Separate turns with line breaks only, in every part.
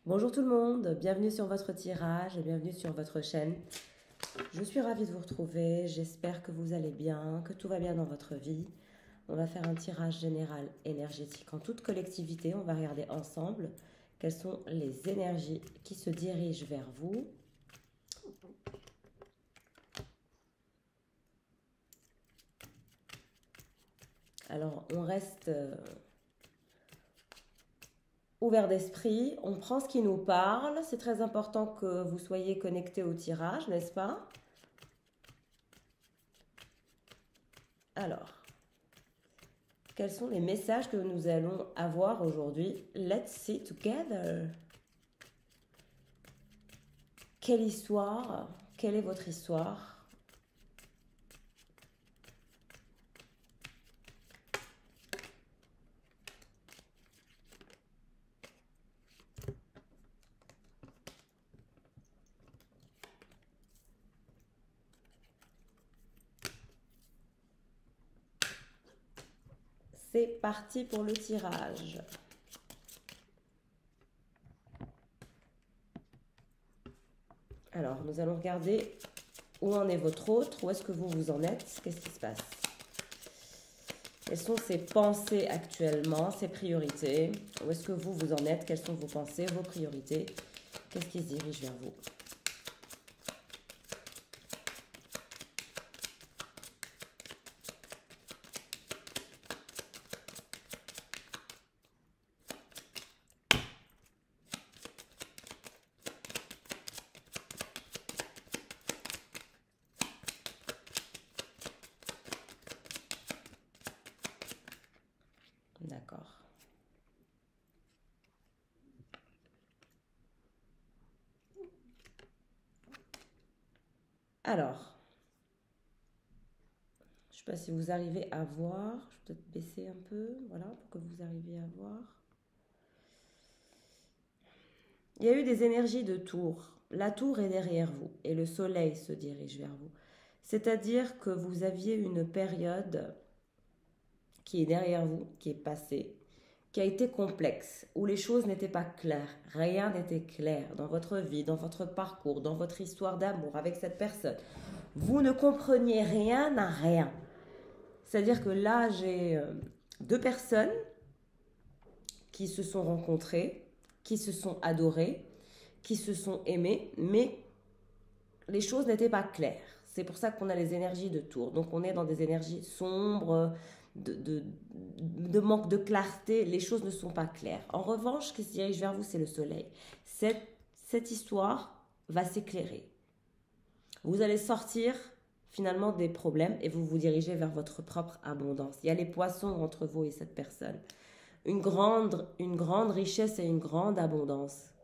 Bonjour tout le monde, bienvenue sur votre tirage et bienvenue sur votre chaîne. Je suis ravie de vous retrouver, j'espère que vous allez bien, que tout va bien dans votre vie. On va faire un tirage général énergétique en toute collectivité. On va regarder ensemble quelles sont les énergies qui se dirigent vers vous. Alors, on reste ouvert d'esprit, on prend ce qui nous parle. C'est très important que vous soyez connectés au tirage, n'est-ce pas? Alors, quels sont les messages que nous allons avoir aujourd'hui? Let's see together. Quelle histoire? Quelle est votre histoire? C'est parti pour le tirage. Alors, nous allons regarder où en est votre autre, où est-ce que vous en êtes, qu'est-ce qui se passe? Quelles sont ses pensées actuellement, ses priorités? Où est-ce que vous en êtes? Quelles sont vos pensées, vos priorités? Qu'est-ce qui se dirige vers vous? D'accord. Alors, je ne sais pas si vous arrivez à voir. Je vais peut-être baisser un peu, voilà, pour que vous arriviez à voir. Il y a eu des énergies de tour. La tour est derrière vous et le soleil se dirige vers vous. C'est-à-dire que vous aviez une période qui est derrière vous, qui est passée, qui a été complexe, où les choses n'étaient pas claires. Rien n'était clair dans votre vie, dans votre parcours, dans votre histoire d'amour avec cette personne. Vous ne compreniez rien à rien. C'est-à-dire que là, j'ai deux personnes qui se sont rencontrées, qui se sont adorées, qui se sont aimées, mais les choses n'étaient pas claires. C'est pour ça qu'on a les énergies de tour. Donc on est dans des énergies sombres, de manque de clarté. Les choses ne sont pas claires. En revanche, ce qui se dirige vers vous, c'est le soleil. Cette histoire va s'éclairer. Vous allez sortir finalement des problèmes et vous vous dirigez vers votre propre abondance. Il y a les poissons entre vous et cette personne. Une grande richesse et une grande abondance.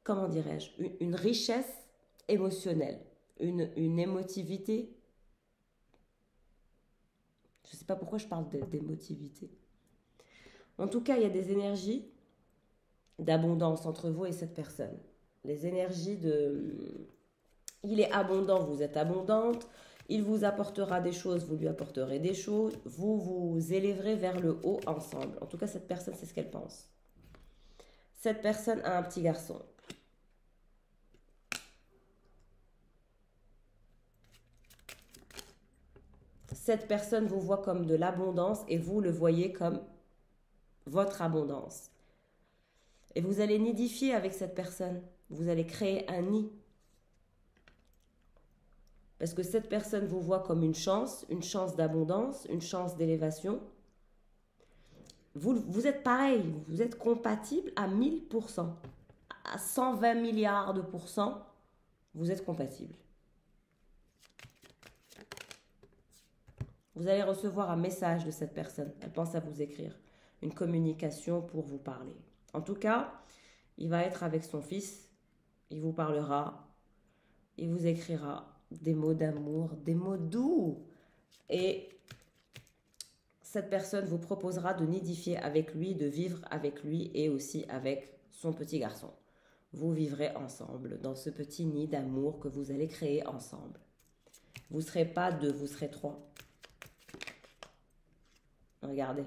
Comment dirais-je? Une richesse émotionnelle, une émotivité. Je ne sais pas pourquoi je parle d'émotivité. En tout cas, il y a des énergies d'abondance entre vous et cette personne. Les énergies de... Il est abondant, vous êtes abondante. Il vous apportera des choses, vous lui apporterez des choses. Vous vous élèverez vers le haut ensemble. En tout cas, cette personne, c'est ce qu'elle pense. Cette personne a un petit garçon. Cette personne vous voit comme de l'abondance et vous le voyez comme votre abondance. Et vous allez nidifier avec cette personne. Vous allez créer un nid. Parce que cette personne vous voit comme une chance d'abondance, une chance d'élévation. Vous êtes pareil, vous êtes compatible à 1000%. À 120 milliards de pourcents, vous êtes compatible. Vous allez recevoir un message de cette personne. Elle pense à vous écrire. Une communication pour vous parler. En tout cas, il va être avec son fils. Il vous parlera. Il vous écrira des mots d'amour, des mots doux. Et cette personne vous proposera de nidifier avec lui, de vivre avec lui et aussi avec son petit garçon. Vous vivrez ensemble dans ce petit nid d'amour que vous allez créer ensemble. Vous ne serez pas deux, vous serez trois. Regardez.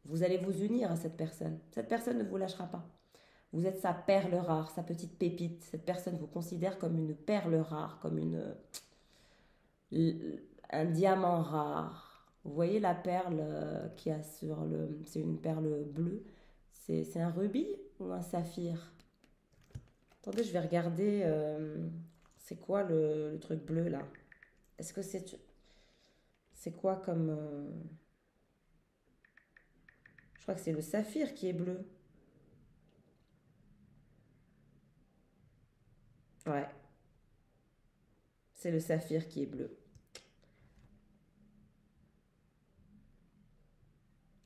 Vous allez vous unir à cette personne. Cette personne ne vous lâchera pas. Vous êtes sa perle rare, sa petite pépite. Cette personne vous considère comme une perle rare, comme un diamant rare. Vous voyez la perle qui a sur le... C'est une perle bleue. C'est un rubis ou un saphir? Attendez, je vais regarder. C'est quoi le truc bleu là? Est-ce que c'est quoi comme... Je crois que c'est le saphir qui est bleu. Ouais, c'est le saphir qui est bleu.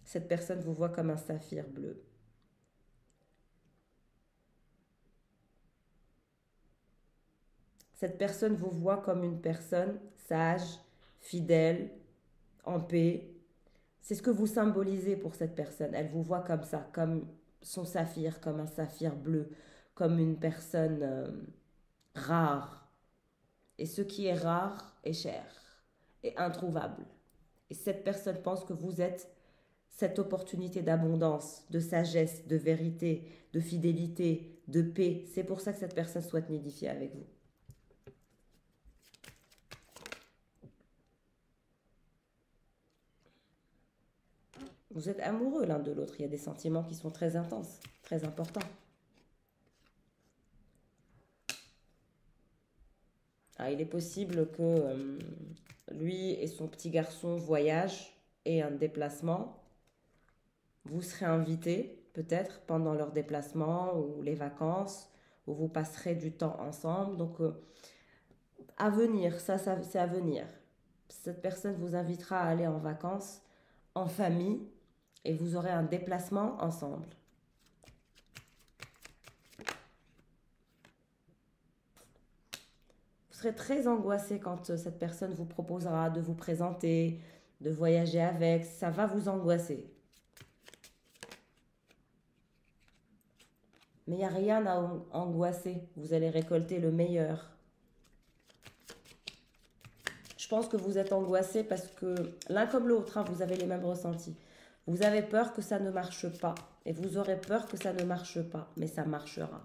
Cette personne vous voit comme un saphir bleu. Cette personne vous voit comme une personne sage, fidèle, en paix. C'est ce que vous symbolisez pour cette personne. Elle vous voit comme ça, comme son saphir, comme un saphir bleu, comme une personne rare. Et ce qui est rare est cher et introuvable. Et cette personne pense que vous êtes cette opportunité d'abondance, de sagesse, de vérité, de fidélité, de paix. C'est pour ça que cette personne souhaite nidifier avec vous. Vous êtes amoureux l'un de l'autre. Il y a des sentiments qui sont très intenses, très importants. Ah, il est possible que lui et son petit garçon voyagent et un déplacement. Vous serez invité peut-être pendant leur déplacement ou les vacances, où vous passerez du temps ensemble. Donc, à venir, ça c'est à venir. Cette personne vous invitera à aller en vacances en famille et vous aurez un déplacement ensemble. Vous serez très angoissé quand cette personne vous proposera de vous présenter, de voyager avec. Ça va vous angoisser. Mais il n'y a rien à angoisser. Vous allez récolter le meilleur. Je pense que vous êtes angoissé parce que l'un comme l'autre, hein, vous avez les mêmes ressentis. Vous avez peur que ça ne marche pas. Et vous aurez peur que ça ne marche pas. Mais ça marchera.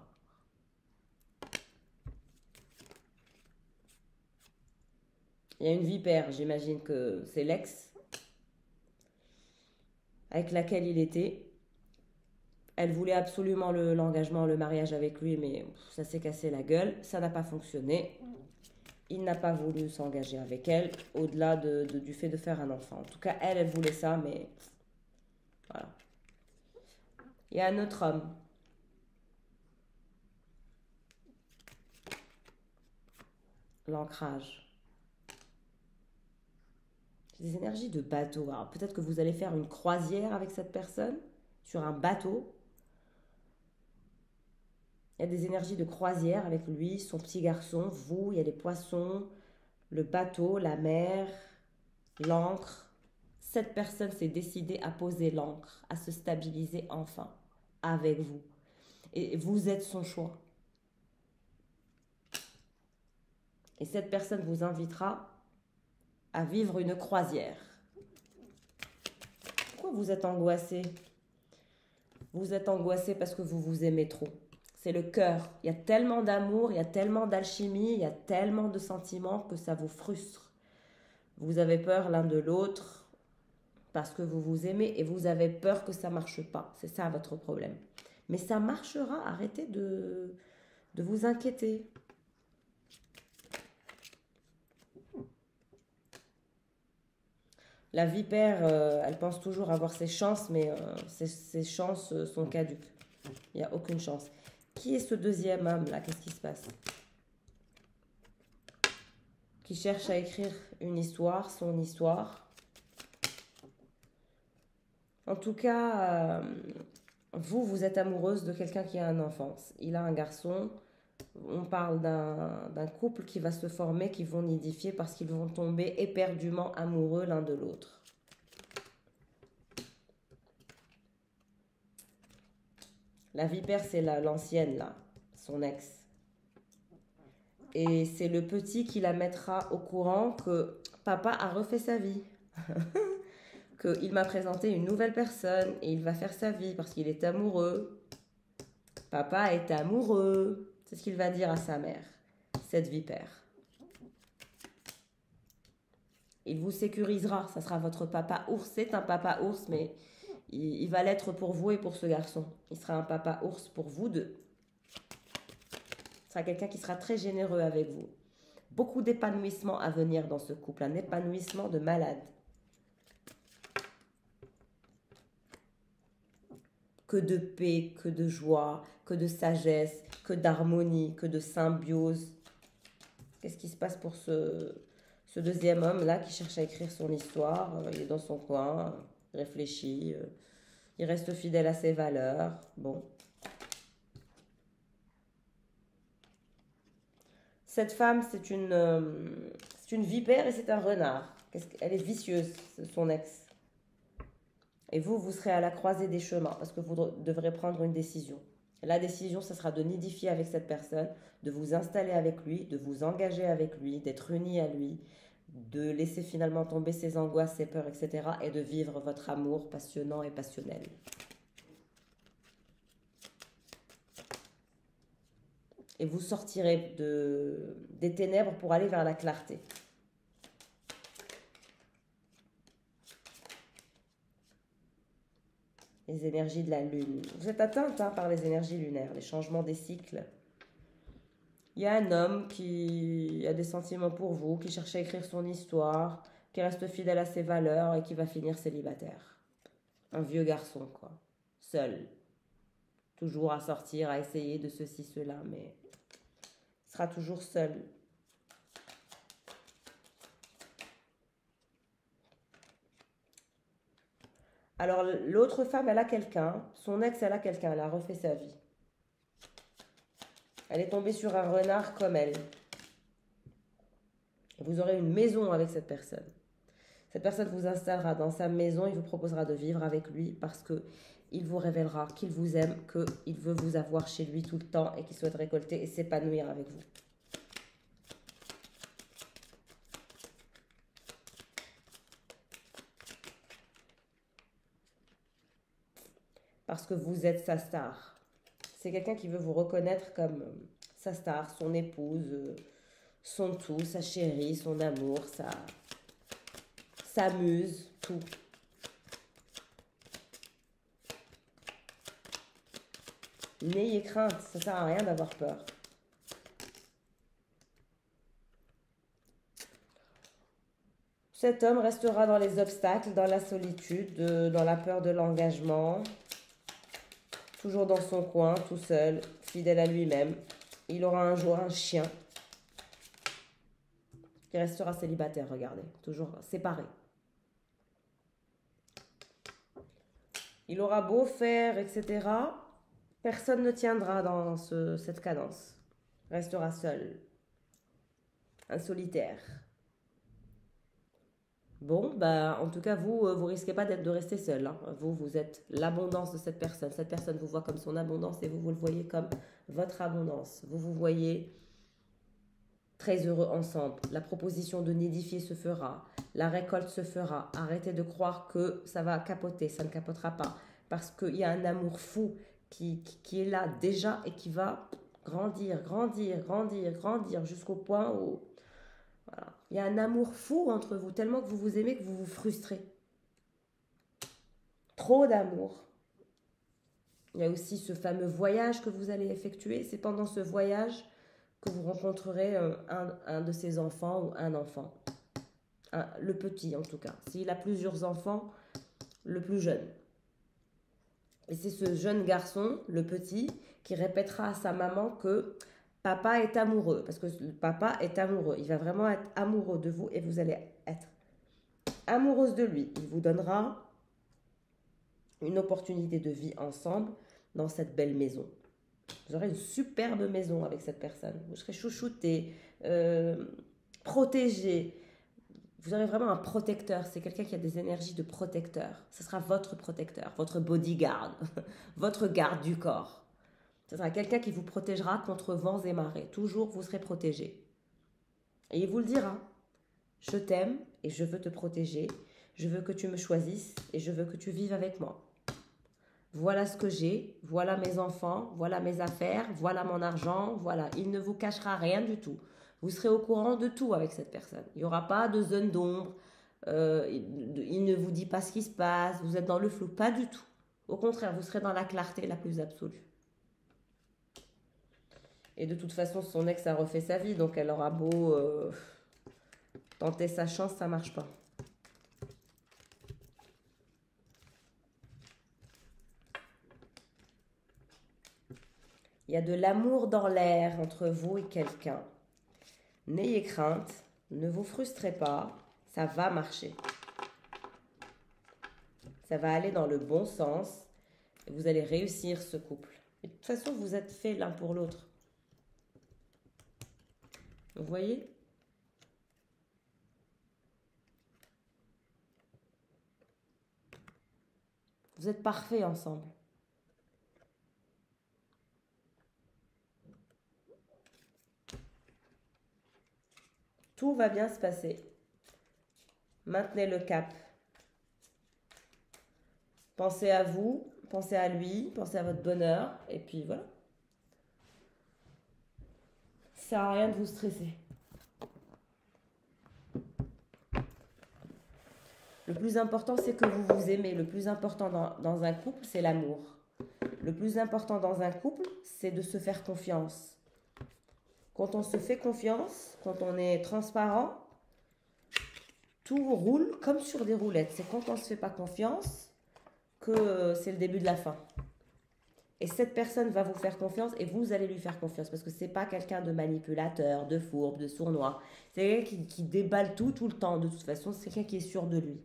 Il y a une vipère, j'imagine que c'est l'ex avec laquelle il était. Elle voulait absolument l'engagement, le mariage avec lui, mais ça s'est cassé la gueule. Ça n'a pas fonctionné. Il n'a pas voulu s'engager avec elle, au-delà du fait de faire un enfant. En tout cas, elle voulait ça, mais voilà. Il y a un autre homme. L'ancrage. Des énergies de bateau. Alors peut-être que vous allez faire une croisière avec cette personne sur un bateau. Il y a des énergies de croisière avec lui, son petit garçon, vous, il y a les poissons, le bateau, la mer, l'ancre. Cette personne s'est décidée à poser l'ancre, à se stabiliser enfin avec vous. Et vous êtes son choix. Et cette personne vous invitera à vivre une croisière. Pourquoi vous êtes angoissé? Vous êtes angoissé parce que vous vous aimez trop. C'est le cœur. Il y a tellement d'amour, il y a tellement d'alchimie, il y a tellement de sentiments que ça vous frustre. Vous avez peur l'un de l'autre parce que vous vous aimez et vous avez peur que ça ne marche pas. C'est ça votre problème. Mais ça marchera. Arrêtez de vous inquiéter. La vipère, elle pense toujours avoir ses chances, mais ses chances sont caduques. Il n'y a aucune chance. Qui est ce deuxième homme là? Qu'est-ce qui se passe? Qui cherche à écrire une histoire, son histoire. En tout cas, vous êtes amoureuse de quelqu'un qui a un enfant. Il a un garçon. On parle d'un couple qui va se former, qui vont nidifier parce qu'ils vont tomber éperdument amoureux l'un de l'autre. La vipère, c'est l'ancienne, là, son ex. Et c'est le petit qui la mettra au courant que papa a refait sa vie. Qu'il m'a présenté une nouvelle personne et il va faire sa vie parce qu'il est amoureux. Papa est amoureux. C'est ce qu'il va dire à sa mère, cette vipère. Il vous sécurisera. Ça sera votre papa ours. C'est un papa ours, mais il va l'être pour vous et pour ce garçon. Il sera un papa ours pour vous deux. Ce sera quelqu'un qui sera très généreux avec vous. Beaucoup d'épanouissement à venir dans ce couple. Un épanouissement de malade. Que de paix, que de joie, que de sagesse, que d'harmonie, que de symbiose. Qu'est-ce qui se passe pour ce deuxième homme-là qui cherche à écrire son histoire? Il est dans son coin, il réfléchit, il reste fidèle à ses valeurs. Bon. Cette femme, c'est une vipère et c'est un renard. Elle est vicieuse, son ex. Et vous serez à la croisée des chemins parce que vous devrez prendre une décision. La décision, ce sera de nidifier avec cette personne, de vous installer avec lui, de vous engager avec lui, d'être uni à lui, de laisser finalement tomber ses angoisses, ses peurs, etc. et de vivre votre amour passionnant et passionnel. Et vous sortirez des ténèbres pour aller vers la clarté. Les énergies de la lune. Vous êtes atteinte par les énergies lunaires, les changements des cycles. Il y a un homme qui a des sentiments pour vous, qui cherche à écrire son histoire, qui reste fidèle à ses valeurs et qui va finir célibataire. Un vieux garçon, quoi. Seul. Toujours à sortir, à essayer de ceci, cela, mais il sera toujours seul. Alors, l'autre femme, elle a quelqu'un. Son ex, elle a quelqu'un. Elle a refait sa vie. Elle est tombée sur un renard comme elle. Vous aurez une maison avec cette personne. Cette personne vous installera dans sa maison. Il vous proposera de vivre avec lui parce qu'il vous révélera qu'il vous aime, qu'il veut vous avoir chez lui tout le temps et qu'il souhaite récolter et s'épanouir avec vous. Parce que vous êtes sa star. C'est quelqu'un qui veut vous reconnaître comme sa star, son épouse, son tout, sa chérie, son amour, sa muse, tout. N'ayez crainte, ça ne sert à rien d'avoir peur. Cet homme restera dans les obstacles, dans la solitude, dans la peur de l'engagement. Toujours dans son coin, tout seul, fidèle à lui-même. Il aura un jour un chien qui restera célibataire, regardez, toujours séparé. Il aura beau faire, etc. Personne ne tiendra dans cette cadence. Restera seul. Un solitaire. Bon, bah, en tout cas, vous risquez pas de rester seul. Hein. Vous êtes l'abondance de cette personne. Cette personne vous voit comme son abondance et vous le voyez comme votre abondance. Vous voyez très heureux ensemble. La proposition de nidifier se fera. La récolte se fera. Arrêtez de croire que ça va capoter. Ça ne capotera pas. Parce qu'il y a un amour fou qui est là déjà et qui va grandir, grandir, grandir, grandir jusqu'au point où... Voilà. Il y a un amour fou entre vous, tellement que vous vous aimez que vous vous frustrez. Trop d'amour. Il y a aussi ce fameux voyage que vous allez effectuer. C'est pendant ce voyage que vous rencontrerez un de ses enfants ou un enfant. Le petit en tout cas. S'il a plusieurs enfants, le plus jeune. Et c'est ce jeune garçon, le petit, qui répétera à sa maman que papa est amoureux, parce que le papa est amoureux. Il va vraiment être amoureux de vous et vous allez être amoureuse de lui. Il vous donnera une opportunité de vie ensemble dans cette belle maison. Vous aurez une superbe maison avec cette personne. Vous serez chouchouté, protégé. Vous aurez vraiment un protecteur. C'est quelqu'un qui a des énergies de protecteur. Ce sera votre protecteur, votre bodyguard, votre garde du corps. Ce sera quelqu'un qui vous protégera contre vents et marées. Toujours, vous serez protégé. Et il vous le dira. Je t'aime et je veux te protéger. Je veux que tu me choisisses et je veux que tu vives avec moi. Voilà ce que j'ai, voilà mes enfants, voilà mes affaires, voilà mon argent, voilà. Il ne vous cachera rien du tout. Vous serez au courant de tout avec cette personne. Il n'y aura pas de zone d'ombre. Il ne vous dit pas ce qui se passe. Vous êtes dans le flou. Pas du tout. Au contraire, vous serez dans la clarté la plus absolue. Et de toute façon, son ex a refait sa vie. Donc elle aura beau tenter sa chance, ça marche pas. Il y a de l'amour dans l'air entre vous et quelqu'un. N'ayez crainte, ne vous frustrez pas, ça va marcher. Ça va aller dans le bon sens et vous allez réussir ce couple. Et de toute façon, vous êtes faits l'un pour l'autre. Vous voyez? Vous êtes parfaits ensemble. Tout va bien se passer. Maintenez le cap. Pensez à vous, pensez à lui, pensez à votre bonheur, et puis voilà. Ça sert à rien de vous stresser. Le plus important, c'est que vous vous aimez. Le plus important dans un couple, c'est l'amour. Le plus important dans un couple, c'est de se faire confiance. Quand on se fait confiance, quand on est transparent, tout roule comme sur des roulettes. C'est quand on ne se fait pas confiance que c'est le début de la fin. Et cette personne va vous faire confiance et vous allez lui faire confiance parce que ce n'est pas quelqu'un de manipulateur, de fourbe, de sournois. C'est quelqu'un qui déballe tout le temps. De toute façon, c'est quelqu'un qui est sûr de lui.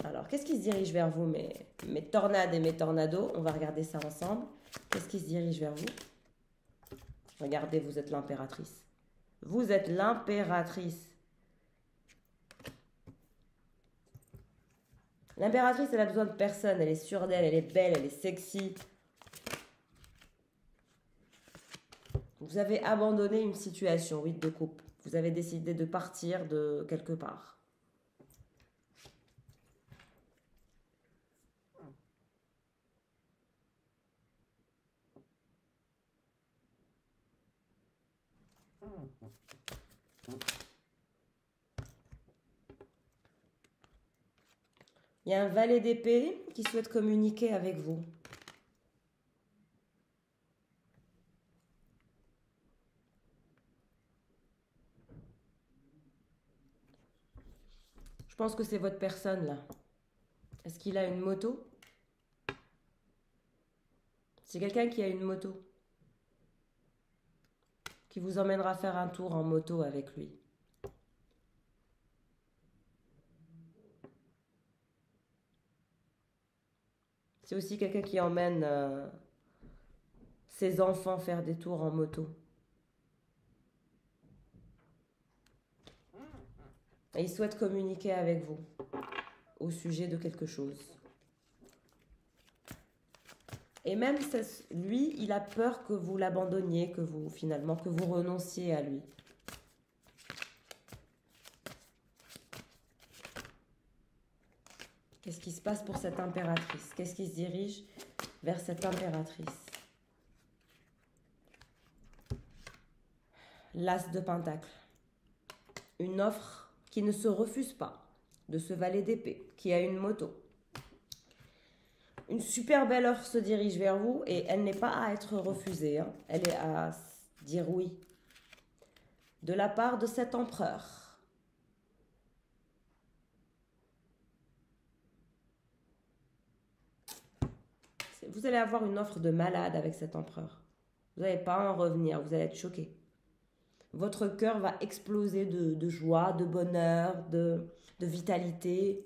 Alors, qu'est-ce qui se dirige vers vous, mes tornades et mes tornados? On va regarder ça ensemble. Qu'est-ce qui se dirige vers vous? Regardez, vous êtes l'impératrice. Vous êtes l'impératrice. L'impératrice, elle a besoin de personne. Elle est sûre d'elle, elle est belle, elle est sexy. Vous avez abandonné une situation, oui, de couple. Vous avez décidé de partir de quelque part. Il y a un valet d'épée qui souhaite communiquer avec vous. Je pense que c'est votre personne là. Est-ce qu'il a une moto? C'est quelqu'un qui a une moto. Qui vous emmènera faire un tour en moto avec lui. C'est aussi quelqu'un qui emmène ses enfants faire des tours en moto. Et il souhaite communiquer avec vous au sujet de quelque chose. Et même lui, il a peur que vous l'abandonniez, que vous renonciez à lui. Qu'est-ce qui se passe pour cette impératrice? Qu'est-ce qui se dirige vers cette impératrice? L'as de Pentacle. Une offre qui ne se refuse pas de ce valet d'épée, qui a une moto. Une super belle offre se dirige vers vous et elle n'est pas à être refusée. Hein. Elle est à dire oui. De la part de cet empereur. Vous allez avoir une offre de malade avec cet empereur. Vous n'allez pas en revenir, vous allez être choqué. Votre cœur va exploser de joie, de bonheur, de vitalité.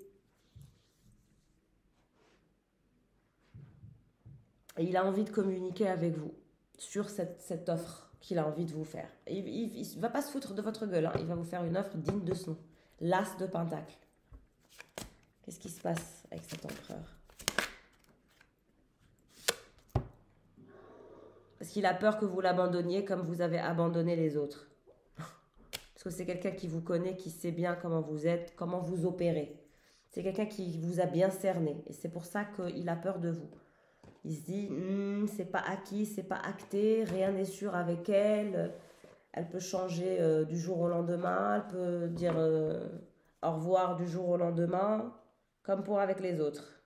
Et il a envie de communiquer avec vous sur cette offre qu'il a envie de vous faire. Il ne va pas se foutre de votre gueule, hein. Il va vous faire une offre digne de son nom. L'as de Pentacle. Qu'est-ce qui se passe avec cet empereur? Parce qu'il a peur que vous l'abandonniez comme vous avez abandonné les autres. Parce que c'est quelqu'un qui vous connaît, qui sait bien comment vous êtes, comment vous opérez. C'est quelqu'un qui vous a bien cerné. Et c'est pour ça qu'il a peur de vous. Il se dit, c'est pas acquis, c'est pas acté, rien n'est sûr avec elle. Elle peut changer du jour au lendemain. Elle peut dire au revoir du jour au lendemain, comme pour avec les autres.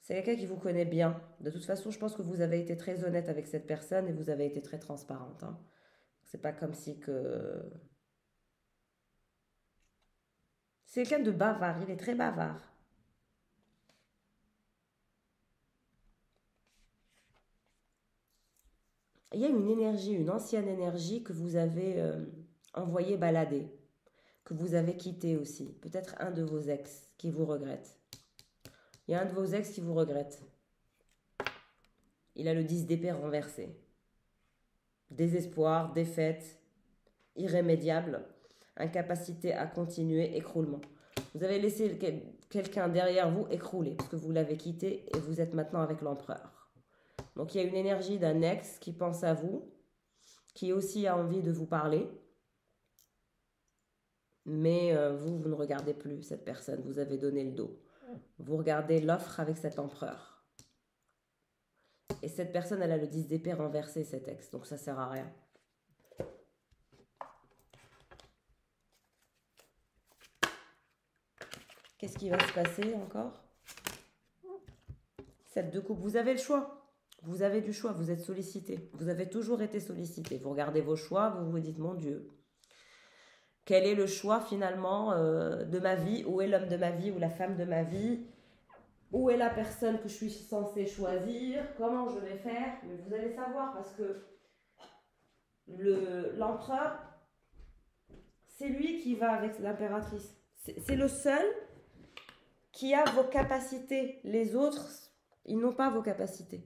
C'est quelqu'un qui vous connaît bien. De toute façon, je pense que vous avez été très honnête avec cette personne et vous avez été très transparente. Hein. C'est pas comme si que... C'est quelqu'un de bavard, il est très bavard. Il y a une énergie, une ancienne énergie que vous avez envoyée balader, que vous avez quitté aussi. Peut-être un de vos ex qui vous regrette. Il y a un de vos ex qui vous regrette. Il a le 10 d'épée renversé. Désespoir, défaite, irrémédiable, incapacité à continuer, écroulement. Vous avez laissé quelqu'un derrière vous écrouler parce que vous l'avez quitté et vous êtes maintenant avec l'empereur. Donc il y a une énergie d'un ex qui pense à vous, qui aussi a envie de vous parler, mais vous ne regardez plus cette personne, vous avez donné le dos. Vous regardez l'offre avec cet empereur. Et cette personne, elle a le 10 d'épée renversé, cet ex, donc ça sert à rien. Qu'est-ce qui va se passer encore? 7 de coupe, vous avez le choix. Vous avez du choix, vous êtes sollicité. Vous avez toujours été sollicité. Vous regardez vos choix, vous vous dites, mon Dieu, quel est le choix finalement de ma vie? Où est l'homme de ma vie ou la femme de ma vie? Où est la personne que je suis censée choisir? Comment je vais faire? Mais vous allez savoir parce que l'empereur, c'est lui qui va avec l'impératrice. C'est le seul qui a vos capacités. Les autres, ils n'ont pas vos capacités.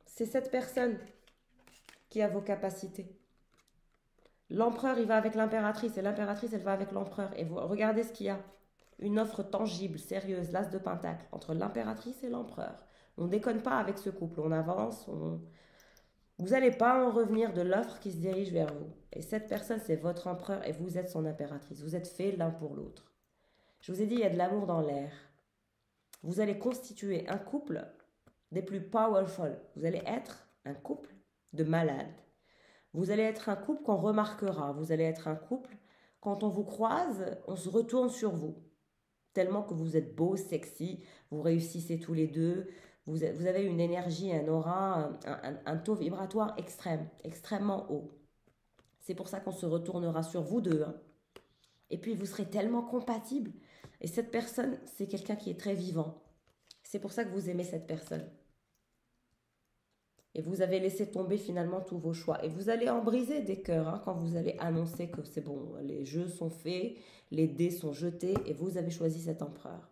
C'est cette personne qui a vos capacités. L'empereur, il va avec l'impératrice et l'impératrice, elle va avec l'empereur. Et vous regardez ce qu'il y a. Une offre tangible, sérieuse, l'as de pentacle, entre l'impératrice et l'empereur. On ne déconne pas avec ce couple, on avance, vous n'allez pas en revenir de l'offre qui se dirige vers vous. Et cette personne, c'est votre empereur et vous êtes son impératrice. Vous êtes faits l'un pour l'autre. Je vous ai dit, il y a de l'amour dans l'air. Vous allez constituer un couple des plus powerful. Vous allez être un couple de malades. Vous allez être un couple qu'on remarquera. Vous allez être un couple, quand on vous croise, on se retourne sur vous. Tellement que vous êtes beau, sexy, vous réussissez tous les deux, vous avez une énergie, un aura, un taux vibratoire extrême, extrêmement haut. C'est pour ça qu'on se retournera sur vous deux. Hein. Et puis vous serez tellement compatibles. Et cette personne, c'est quelqu'un qui est très vivant. C'est pour ça que vous aimez cette personne. Et vous avez laissé tomber finalement tous vos choix. Et vous allez en briser des cœurs hein, quand vous allez annoncer que c'est bon, les jeux sont faits, les dés sont jetés et vous avez choisi cet empereur.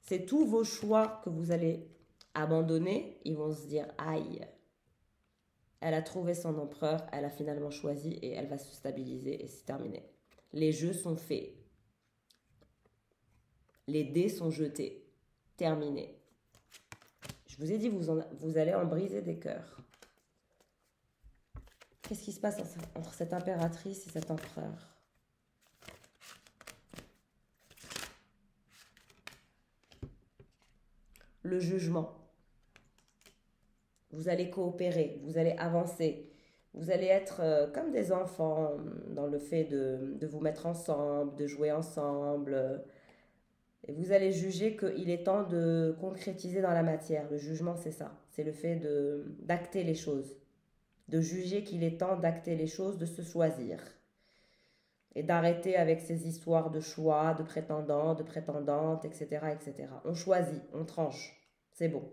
C'est tous vos choix que vous allez abandonner. Ils vont se dire, aïe, elle a trouvé son empereur, elle a finalement choisi et elle va se stabiliser et c'est terminé. Les jeux sont faits. Les dés sont jetés. Terminé. Je vous ai dit, vous allez en briser des cœurs. Qu'est-ce qui se passe entre cette impératrice et cet empereur? Le jugement. Vous allez coopérer, vous allez avancer. Vous allez être comme des enfants dans le fait de vous mettre ensemble, de jouer ensemble. Et vous allez juger qu'il est temps de concrétiser dans la matière. Le jugement, c'est ça. C'est le fait d'acter les choses. De juger qu'il est temps d'acter les choses, de se choisir. Et d'arrêter avec ces histoires de choix, de prétendants, de prétendantes, etc., etc. On choisit, on tranche. C'est bon.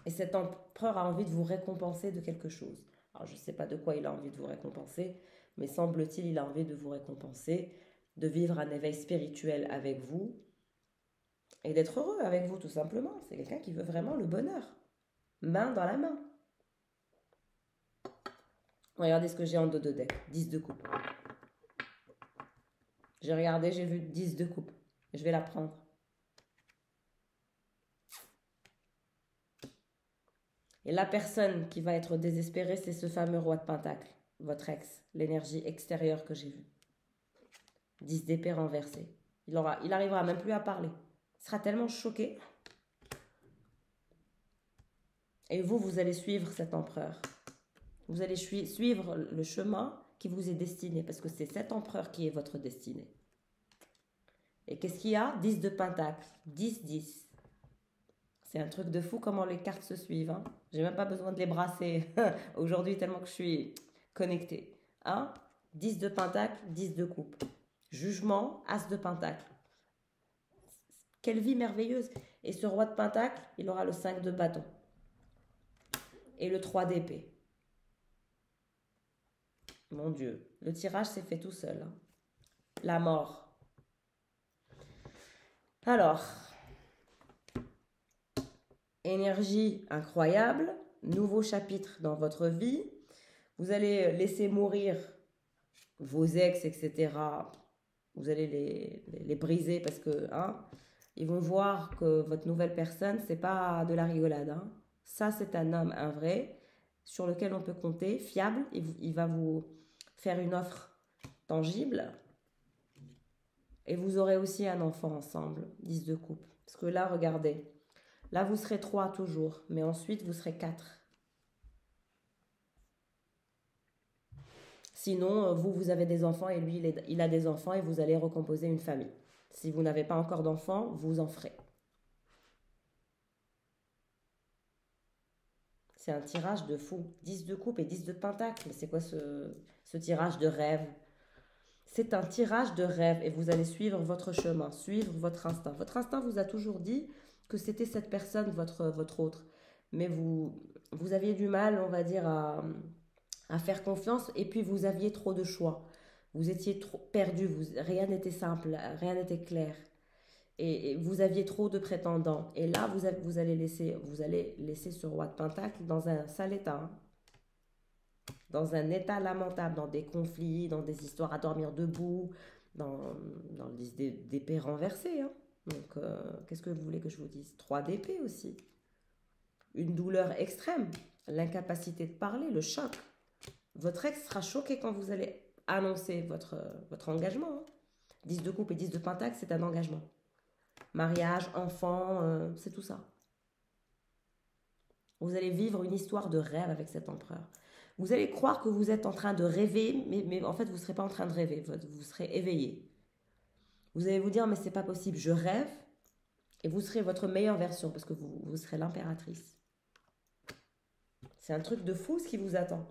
Et cet empereur a envie de vous récompenser de quelque chose. Alors, je ne sais pas de quoi il a envie de vous récompenser, mais semble-t-il, il a envie de vous récompenser, de vivre un éveil spirituel avec vous et d'être heureux avec vous, tout simplement. C'est quelqu'un qui veut vraiment le bonheur. Main dans la main. Regardez ce que j'ai en dos de deck. 10 de coupe. J'ai regardé, j'ai vu 10 de coupe. Je vais la prendre. Et la personne qui va être désespérée, c'est ce fameux roi de pentacle. votre ex, l'énergie extérieure que j'ai vue. 10 d'épée renversé. Il arrivera même plus à parler. Il sera tellement choqué. Et vous allez suivre cet empereur. Vous allez suivre le chemin qui vous est destiné, parce que c'est cet empereur qui est votre destinée. Et qu'est-ce qu'il y a? 10 de pentacle, 10, 10. C'est un truc de fou comment les cartes se suivent. Hein. J'ai même pas besoin de les brasser aujourd'hui tellement que je suis connectée. Hein? 10 de pentacle, 10 de coupe. Jugement, as de pentacle. Quelle vie merveilleuse. Et ce roi de pentacle, il aura le 5 de bâton. Et le 3 d'épée. Mon Dieu, le tirage s'est fait tout seul. Hein. La mort. Alors, énergie incroyable, nouveau chapitre dans votre vie. Vous allez laisser mourir vos ex, etc. Vous allez les briser parce que ils vont voir que votre nouvelle personne, c'est pas de la rigolade. Hein. Ça, c'est un homme, un vrai, sur lequel on peut compter, fiable. Il va vous faire une offre tangible. Et vous aurez aussi un enfant ensemble, 10 de coupe. Parce que là, regardez, là, vous serez 3 toujours, mais ensuite, vous serez 4. Sinon, vous avez des enfants et lui, il a des enfants et vous allez recomposer une famille. Si vous n'avez pas encore d'enfants, vous en ferez. C'est un tirage de fou. 10 de coupe et 10 de pentacle. C'est quoi ce tirage de rêve? C'est un tirage de rêve et vous allez suivre votre chemin, suivre votre instinct. Votre instinct vous a toujours dit que c'était cette personne, votre autre. Mais vous aviez du mal, on va dire, à faire confiance et puis vous aviez trop de choix. Vous étiez trop perdu, rien n'était simple, rien n'était clair. Et vous aviez trop de prétendants. Et là, vous allez laisser ce roi de pentacle dans un sale état. Hein. Dans un état lamentable, dans des conflits, dans des histoires à dormir debout, dans des épées renversées. Hein. Donc, qu'est-ce que vous voulez que je vous dise? 3 d'épée aussi. Une douleur extrême, l'incapacité de parler, le choc. Votre ex sera choqué quand vous allez annoncer votre engagement. Hein. 10 de coupe et 10 de pentacle, c'est un engagement. Mariage, enfant, c'est tout ça. Vous allez vivre une histoire de rêve avec cet empereur. Vous allez croire que vous êtes en train de rêver, mais en fait, vous ne serez pas en train de rêver, vous serez éveillé. Vous allez vous dire, mais c'est pas possible, je rêve, et vous serez votre meilleure version, parce que vous serez l'impératrice. C'est un truc de fou ce qui vous attend.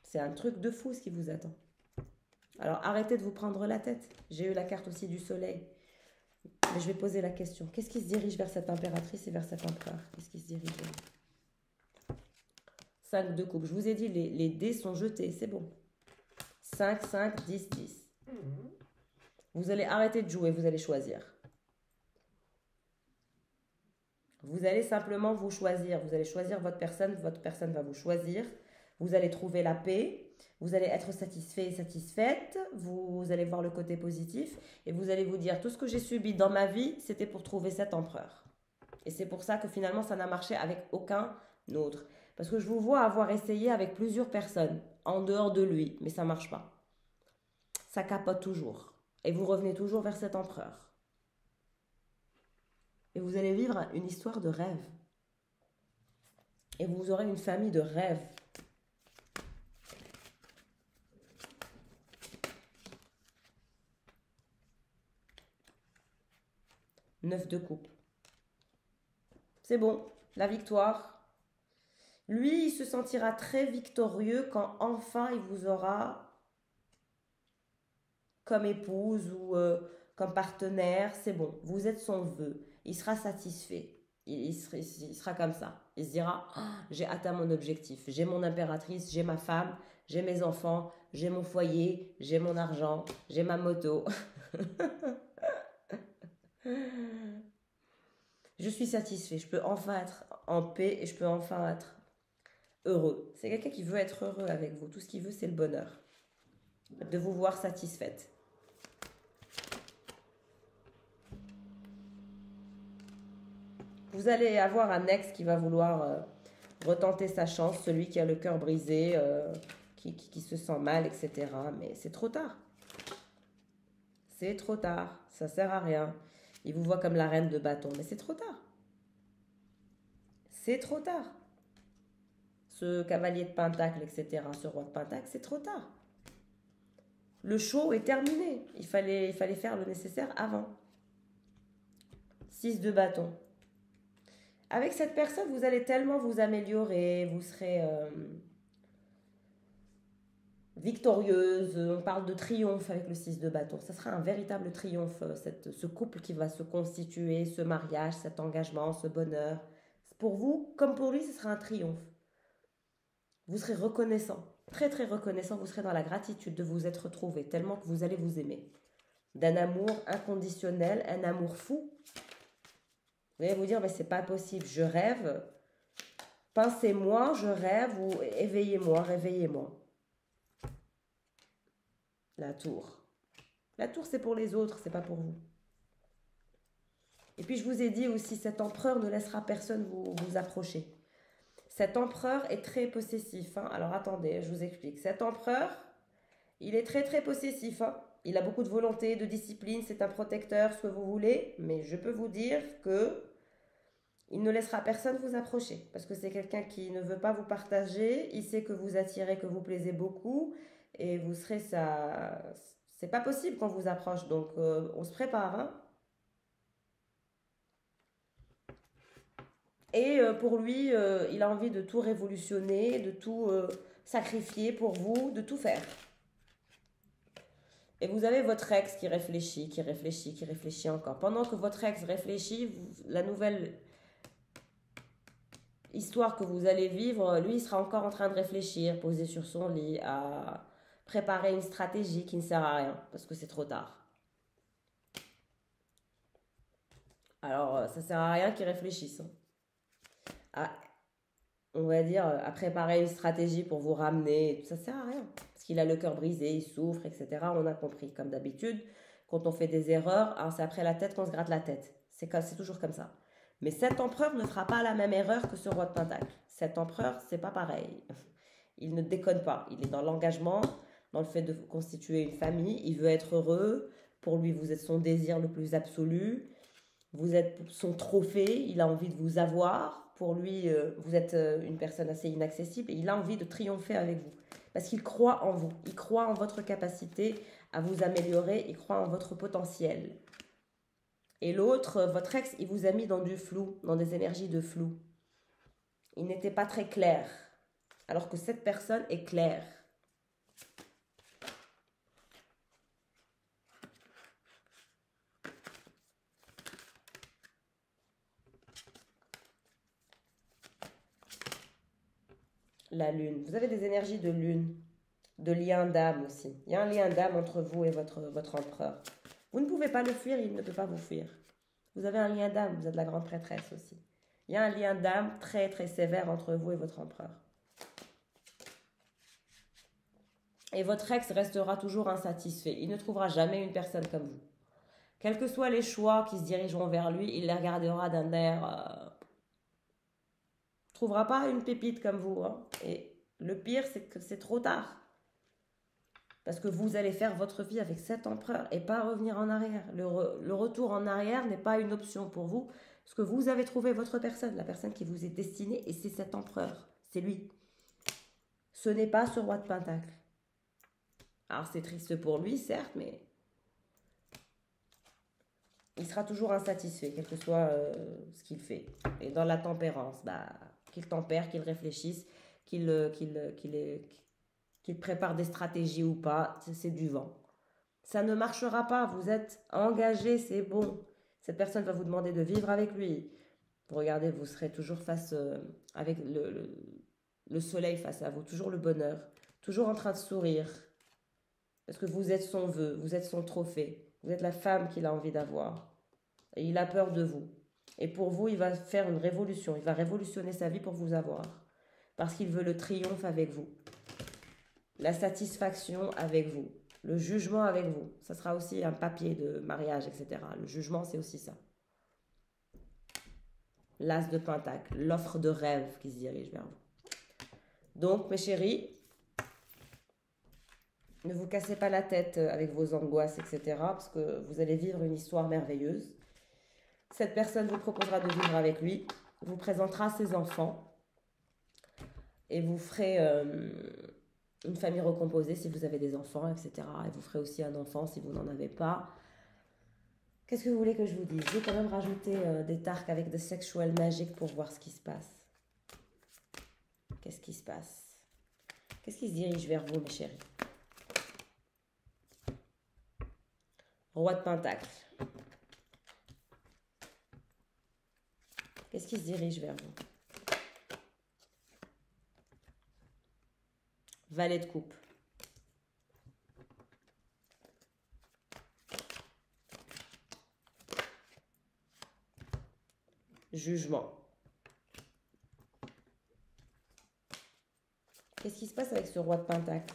C'est un truc de fou ce qui vous attend. Alors arrêtez de vous prendre la tête. J'ai eu la carte aussi du soleil. Mais je vais poser la question. Qu'est-ce qui se dirige vers cette impératrice et vers cet empereur? Qu'est-ce qui se dirige vers 5 de coupe. Je vous ai dit, les dés sont jetés. C'est bon. 5, 5, 10, 10. Vous allez arrêter de jouer. Vous allez choisir. Vous allez simplement vous choisir. Vous allez choisir votre personne. Votre personne va vous choisir. Vous allez trouver la paix. Vous allez être satisfait et satisfaite, vous allez voir le côté positif et vous allez vous dire tout ce que j'ai subi dans ma vie, c'était pour trouver cet empereur. Et c'est pour ça que finalement ça n'a marché avec aucun autre. Parce que je vous vois avoir essayé avec plusieurs personnes en dehors de lui, mais ça ne marche pas. Ça capote toujours. Et vous revenez toujours vers cet empereur. Et vous allez vivre une histoire de rêve. Et vous aurez une famille de rêve. Neuf de coupe. C'est bon, la victoire. Lui, il se sentira très victorieux quand enfin il vous aura comme épouse ou comme partenaire. C'est bon, vous êtes son vœu. Il sera satisfait. Il sera comme ça. Il se dira, oh, j'ai atteint mon objectif. J'ai mon impératrice, j'ai ma femme, j'ai mes enfants, j'ai mon foyer, j'ai mon argent, j'ai ma moto. Je suis satisfait, je peux enfin être en paix et je peux enfin être heureux. C'est quelqu'un qui veut être heureux avec vous. Tout ce qu'il veut, c'est le bonheur. De vous voir satisfaite. Vous allez avoir un ex qui va vouloir retenter sa chance, celui qui a le cœur brisé, qui se sent mal, etc. Mais c'est trop tard. C'est trop tard. Ça sert à rien. Il vous voit comme la reine de bâton, mais c'est trop tard. C'est trop tard. Ce cavalier de pentacle, etc., ce roi de pentacle, c'est trop tard. Le show est terminé. Il fallait faire le nécessaire avant. 6 de bâton. Avec cette personne, vous allez tellement vous améliorer, vous serez victorieuse. On parle de triomphe avec le 6 de bâton. Ça sera un véritable triomphe, ce couple qui va se constituer, ce mariage, cet engagement, ce bonheur. Pour vous, comme pour lui, ce sera un triomphe. Vous serez reconnaissant, très très reconnaissant, vous serez dans la gratitude de vous être retrouvé, tellement que vous allez vous aimer. D'un amour inconditionnel, un amour fou. Vous allez vous dire, mais c'est pas possible, je rêve. Pincez-moi, je rêve, ou éveillez-moi, réveillez-moi. La tour. La tour, c'est pour les autres, c'est pas pour vous. Et puis je vous ai dit aussi, cet empereur ne laissera personne vous approcher. Cet empereur est très possessif. Hein. Alors attendez, je vous explique. Cet empereur, il est très très possessif. Hein. Il a beaucoup de volonté, de discipline, c'est un protecteur, ce que vous voulez. Mais je peux vous dire que il ne laissera personne vous approcher. Parce que c'est quelqu'un qui ne veut pas vous partager. Il sait que vous attirez, que vous plaisez beaucoup. Et vous serez ça. C'est pas possible qu'on vous approche. Donc on se prépare. Hein. Et pour lui, il a envie de tout révolutionner, de tout sacrifier pour vous, de tout faire. Et vous avez votre ex qui réfléchit, qui réfléchit, qui réfléchit encore. Pendant que votre ex réfléchit, la nouvelle histoire que vous allez vivre, lui, il sera encore en train de réfléchir, posé sur son lit, à préparer une stratégie qui ne sert à rien, parce que c'est trop tard. Alors, ça ne sert à rien qu'il réfléchisse. Hein. On va dire, à préparer une stratégie pour vous ramener, ça sert à rien. Parce qu'il a le cœur brisé, il souffre, etc. On a compris, comme d'habitude, quand on fait des erreurs, hein, c'est après la tête qu'on se gratte la tête. C'est toujours comme ça. Mais cet empereur ne fera pas la même erreur que ce roi de pentacle. Cet empereur, c'est pas pareil. Il ne déconne pas. Il est dans l'engagement, dans le fait de constituer une famille. Il veut être heureux. Pour lui, vous êtes son désir le plus absolu. Vous êtes son trophée. Il a envie de vous avoir. Pour lui, vous êtes une personne assez inaccessible et il a envie de triompher avec vous. Parce qu'il croit en vous. Il croit en votre capacité à vous améliorer. Il croit en votre potentiel. Et l'autre, votre ex, il vous a mis dans du flou, dans des énergies de flou. Il n'était pas très clair. Alors que cette personne est claire. La lune. Vous avez des énergies de lune, de lien d'âme aussi. Il y a un lien d'âme entre vous et votre empereur. Vous ne pouvez pas le fuir, il ne peut pas vous fuir. Vous avez un lien d'âme, vous êtes la grande prêtresse aussi. Il y a un lien d'âme très très sévère entre vous et votre empereur. Et votre ex restera toujours insatisfait. Il ne trouvera jamais une personne comme vous. Quels que soient les choix qui se dirigeront vers lui, il les regardera d'un air... trouvera pas une pépite comme vous. Hein. Et le pire, c'est que c'est trop tard. Parce que vous allez faire votre vie avec cet empereur et pas revenir en arrière. Le retour en arrière n'est pas une option pour vous. Parce que vous avez trouvé votre personne, la personne qui vous est destinée, et c'est cet empereur. C'est lui. Ce n'est pas ce roi de pentacle. Alors c'est triste pour lui, certes, mais il sera toujours insatisfait, quel que soit ce qu'il fait. Et dans la tempérance, qu'il tempère, qu'il réfléchisse, qu'il prépare des stratégies ou pas, c'est du vent. Ça ne marchera pas, vous êtes engagé, c'est bon. Cette personne va vous demander de vivre avec lui. Regardez, vous serez toujours face avec le soleil face à vous, toujours le bonheur, toujours en train de sourire. Parce que vous êtes son vœu, vous êtes son trophée, vous êtes la femme qu'il a envie d'avoir. Et il a peur de vous. Et pour vous, il va faire une révolution, il va révolutionner sa vie pour vous avoir. Parce qu'il veut le triomphe avec vous. La satisfaction avec vous. Le jugement avec vous. Ça sera aussi un papier de mariage, etc. Le jugement, c'est aussi ça. l'as de pentacle, l'offre de rêve qui se dirige vers vous. Donc, mes chéris, ne vous cassez pas la tête avec vos angoisses, etc. Parce que vous allez vivre une histoire merveilleuse. Cette personne vous proposera de vivre avec lui, vous présentera ses enfants et vous ferez une famille recomposée si vous avez des enfants, etc. Et vous ferez aussi un enfant si vous n'en avez pas. Qu'est-ce que vous voulez que je vous dise? Je vais quand même rajouter des tarks avec de sexual magic pour voir ce qui se passe. Qu'est-ce qui se passe? Qu'est-ce qui se dirige vers vous, mes chéris? Roi de Pentacle. Qu'est-ce qui se dirige vers vous? Valet de coupe. Jugement. Qu'est-ce qui se passe avec ce roi de pentacle?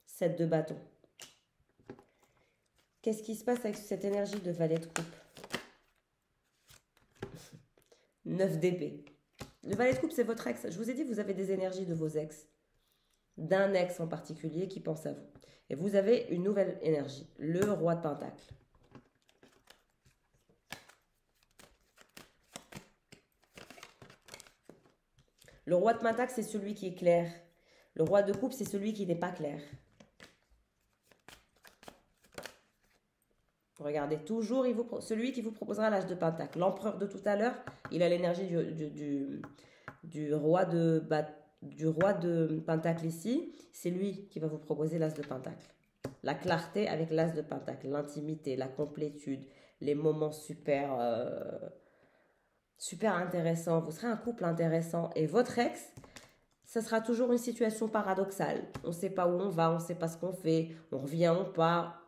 7 de bâton. Qu'est-ce qui se passe avec cette énergie de valet de coupe? 9 d'épée. Le valet de coupe, c'est votre ex. Je vous ai dit, vous avez des énergies de vos ex. D'un ex en particulier qui pense à vous. Et vous avez une nouvelle énergie. Le roi de pentacle. Le roi de pentacle, c'est celui qui est clair. Le roi de coupe, c'est celui qui n'est pas clair. Regardez, toujours celui qui vous proposera l'âge de pentacle. L'empereur de tout à l'heure, il a l'énergie du roi de pentacle ici. C'est lui qui va vous proposer l'as de pentacle. La clarté avec l'as de pentacle, l'intimité, la complétude, les moments super intéressants. Vous serez un couple intéressant. Et votre ex, ça sera toujours une situation paradoxale. On ne sait pas où on va, on ne sait pas ce qu'on fait, on revient, on part.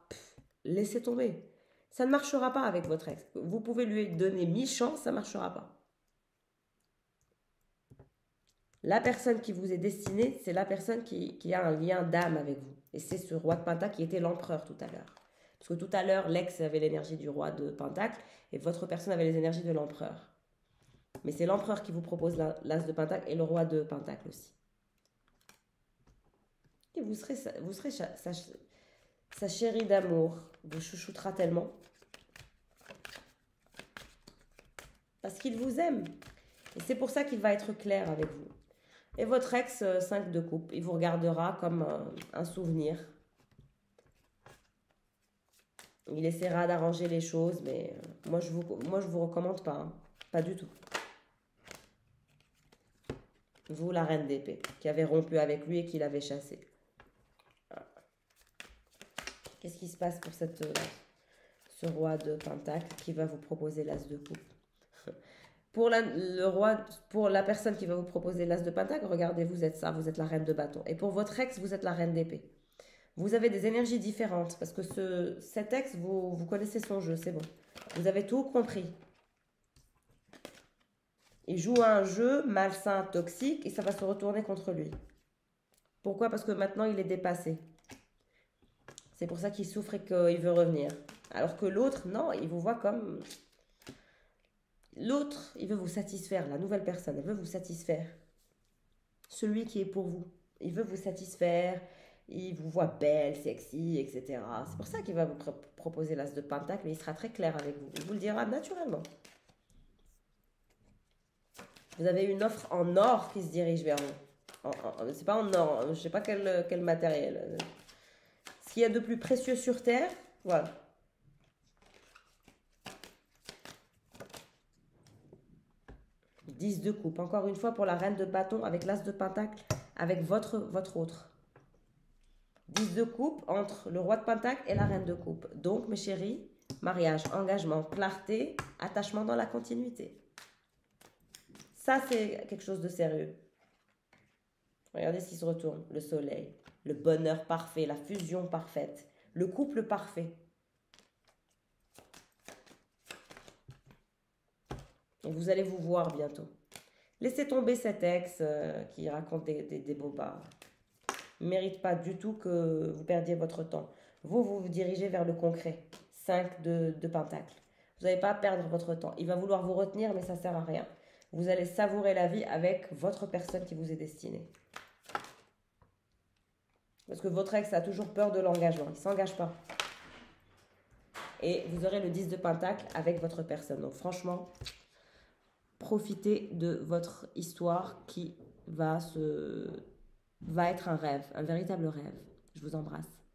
Laissez tomber. Ça ne marchera pas avec votre ex. Vous pouvez lui donner 1000 chances, ça ne marchera pas. La personne qui vous est destinée, c'est la personne qui a un lien d'âme avec vous. Et c'est ce roi de pentacle qui était l'empereur tout à l'heure. Parce que tout à l'heure, l'ex avait l'énergie du roi de pentacle et votre personne avait les énergies de l'empereur. Mais c'est l'empereur qui vous propose l'as de pentacle et le roi de pentacle aussi. Et vous serez sa chérie d'amour. Vous chouchoutera tellement. Parce qu'il vous aime. Et c'est pour ça qu'il va être clair avec vous. Et votre ex, 5 de coupe, il vous regardera comme un souvenir. Il essaiera d'arranger les choses, mais moi je vous recommande pas. Hein. Pas du tout. Vous, la reine d'épée, qui avait rompu avec lui et qui l'avait chassé. Qu'est-ce qui se passe pour ce roi de pentacle qui va vous proposer l'as de coupe? Pour la personne qui va vous proposer l'as de pentacle, regardez, vous êtes ça, vous êtes la reine de bâton. Et pour votre ex, vous êtes la reine d'épée. Vous avez des énergies différentes parce que cet ex, vous connaissez son jeu, c'est bon. Vous avez tout compris. Il joue à un jeu malsain, toxique et ça va se retourner contre lui. Pourquoi? Parce que maintenant, il est dépassé. C'est pour ça qu'il souffre et qu'il veut revenir. Alors que l'autre, non, il vous voit comme... L'autre, il veut vous satisfaire. La nouvelle personne, elle veut vous satisfaire. Celui qui est pour vous. Il veut vous satisfaire. Il vous voit belle, sexy, etc. C'est pour ça qu'il va vous proposer l'as de pentacle. Mais il sera très clair avec vous. Il vous le dira naturellement. Vous avez une offre en or qui se dirige vers vous. C'est pas en or. Je ne sais pas quel matériel. Ce qu'il y a de plus précieux sur Terre, voilà. « 10 de coupe. Encore une fois pour la reine de bâton avec l'as de pentacle, avec votre autre. 10 de coupe entre le roi de pentacle et la reine de coupe. Donc, mes chéris, mariage, engagement, clarté, attachement dans la continuité. Ça, c'est quelque chose de sérieux. Regardez ce qui se retourne. Le soleil, le bonheur parfait, la fusion parfaite, le couple parfait. Et vous allez vous voir bientôt. Laissez tomber cet ex qui raconte des bobards. Il ne mérite pas du tout que vous perdiez votre temps. Vous dirigez vers le concret. 5 de pentacle. Vous n'allez pas perdre votre temps. Il va vouloir vous retenir, mais ça ne sert à rien. Vous allez savourer la vie avec votre personne qui vous est destinée. Parce que votre ex a toujours peur de l'engagement. Il ne s'engage pas. Et vous aurez le 10 de Pentacle avec votre personne. Donc franchement, profitez de votre histoire qui va être un rêve, un véritable rêve. Je vous embrasse.